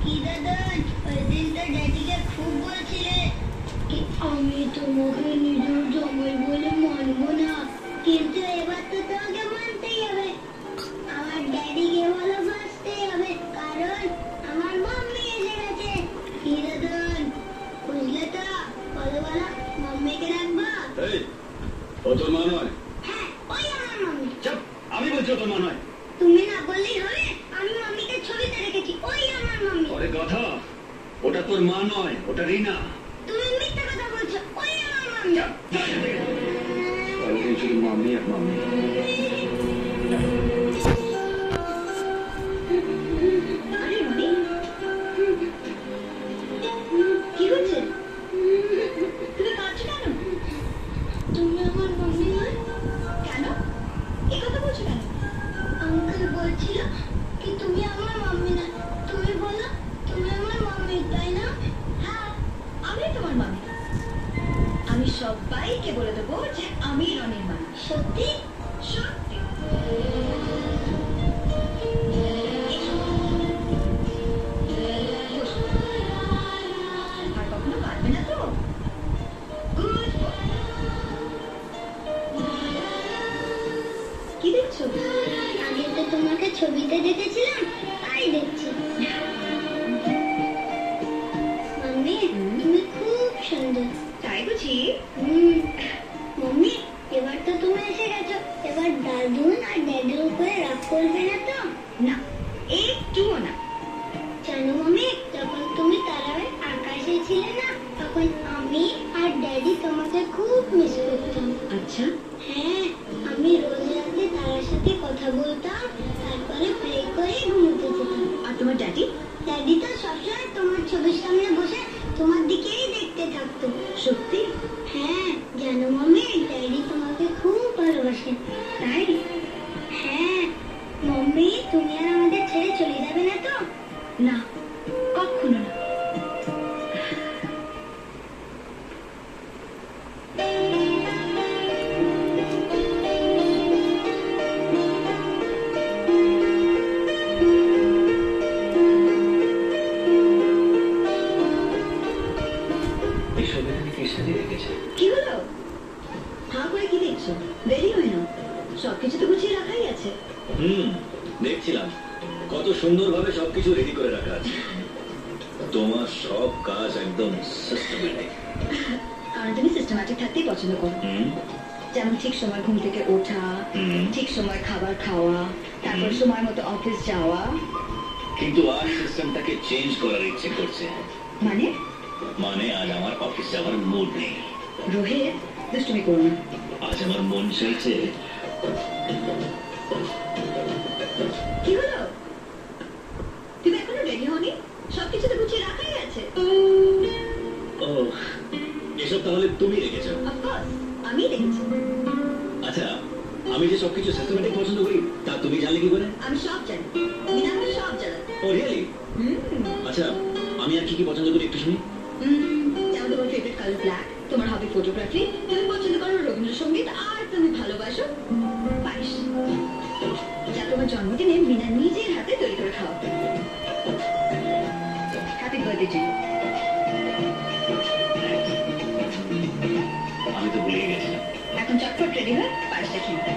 কি দাদা, ওই দিন তো ড্যাডিকে খুব বলছিলে কি আমি তোমাকে নিজের জামাই বলে মানবো না, কিন্তু এবার তো তোমাকে মানতেই হবে। আমার ড্যাডিকে ভালোবাসতেই হবে, কারণ আমার মাম্মি এসে গেছে। কি দাদা, বুঝলে তো? বলো বলো, মাম্মিকে রাখবা? এই, ও তোর মা নয়? হ্যাঁ, ওই আমার মাম্মি। চুপ, আমি বলছি ও তোর মা নয়। তুমি না বললেই হবে, আমি মাম্মিকে ছবিতে রেখেছি, ওই আমার মাম্মি। ওরে কথা, ওটা তোর মা নয়, ওটা রিনা। তুমি মিথ্যা কথা বলছো, ওই আমার মাম্মি। সারাদিন শুধু মাম্মি আর মাম্মি। আরে রনি, কি হচ্ছে? তুমি কাঁদছো কেন? তুমি আমার মাম্মি নয়? কেন এই কথা বলছো কেন? আঙ্কেল বলছিল কি তুমি আমার মাম্মি না। তুমি বলো তুমি আমার মাম্মি, তাই না? হ্যাঁ, আমি তোমার মাম্মি। আমি সবাইকে বলে দেবো যে আমি রনির মা। সত্যি? সত্যি। আর কখনো কাঁদবে না তো? গুড। কি দেখছো? আগে তো তোমাকে ছবিতে দেখেছিলাম, তাই দেখছি। মাম্মি, তুমি খুব সুন্দর। তাই বুঝি? মাম্মি, এবার তো তুমি এসে গেছো, এবার দাদুন আর ড্যাডির উপরে রাগ করবে না তো? না, একটুও না। জানো মাম্মি, যখন তুমি তারার আকাশে ছিলে না, তখন আমি আর ড্যাডি তোমাকে খুব মিস করতাম। আচ্ছা? হ্যাঁ, আমি রোজ রাতে তারার সাথে কথা বলতাম, তারপরে প্রে করে ঘুমোতে যেতাম। আর তোমার ড্যাডি? ড্যাডি তো সবসময় তোমার ছবির সামনে বসে তোমার দিকেই দেখতে থাকতো। সত্যি? হ্যাঁ, জানো মাম্মি, ড্যাডি তোমাকে খুব ভালোবাসে। তাই? হ্যাঁ। মাম্মি, তুমি আর আমাদের ছেড়ে চলে যাবে না তো? না, কখনো না। কি হলো? হাঁ করে কি দেখছো? দেরি হয় না, সবকিছু তো গুছিয়ে রাখাই আছে। দেখছিলাম কত সুন্দরভাবে সবকিছু রেডি করে রাখা আছে। তোমার সব কাজ একদম সিস্টেমেটিক। কারণ তুমি সিস্টেমেটিক থাকতেই পছন্দ করো। যেমন ঠিক সময় ঘুম থেকে ওঠা, ঠিক সময় খাবার খাওয়া, তারপর সময় মতো অফিস যাওয়া। কিন্তু আজ সিস্টেমটাকে চেঞ্জ করার ইচ্ছে করছে। মানে? মানে আজ আমার অফিস যাওয়ার মুড নেই। রোহিত, দুষ্টুমি করো না। আজ আমার মন চাইছে। কি হলো? তুমি এখনো রেডি হওনি? সবকিছু তো গুছিয়ে রাখাই আছে। ও, এসব তাহলে তুমি রেখেছো? অফকোর্স, আমি দেখেছি। আচ্ছা, আমি যে সবকিছু সিস্টেমেটিক পছন্দ করি তা তুমি জানলে কি করে? আমি সব জানি, বিনা করে সব জানি। ও রিয়েলি? আচ্ছা, আমি আর কি কি পছন্দ করি একটু শুনি। যেমন তোমার ফেভারিট কালার ব্ল্যাক, তোমার হবি ফটোগ্রাফি, তুমি পছন্দ করো রবীন্দ্রসঙ্গীত, আর তুমি ভালোবাসো পায়েস, যা তোমার জন্মদিনে মিনা নিজের হাতে তৈরি করে খাওয়াবে। Happy birthday to you. আমি তো ভুলেই গেছিলাম। এখন চটপট রেডি হয়ে পায়েসটা খেয়ে নাও।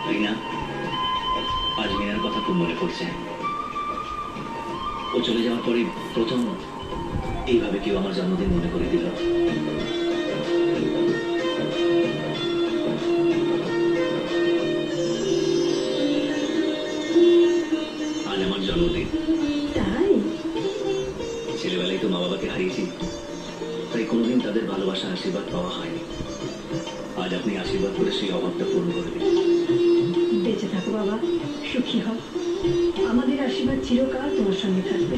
রিনা, আজ মিনার কথা খুব মনে পড়ছে। ও চলে যাওয়ার পরে প্রথম এইভাবে কেউ আমার জন্মদিন মনে করে দিল। আজ আমার জন্মদিন। তাই? ছেলেবেলায় তো মা বাবাকে হারিয়েছি, তাই কোনোদিন তাদের ভালোবাসা আশীর্বাদ পাওয়া হয়নি। আজ আপনি আশীর্বাদ করে সেই অভাবটা পূরণ করবেন। বেঁচে থাকো বাবা, সুখী হও। আমাদের আশীর্বাদ চিরকাল তোমার সঙ্গে থাকবে।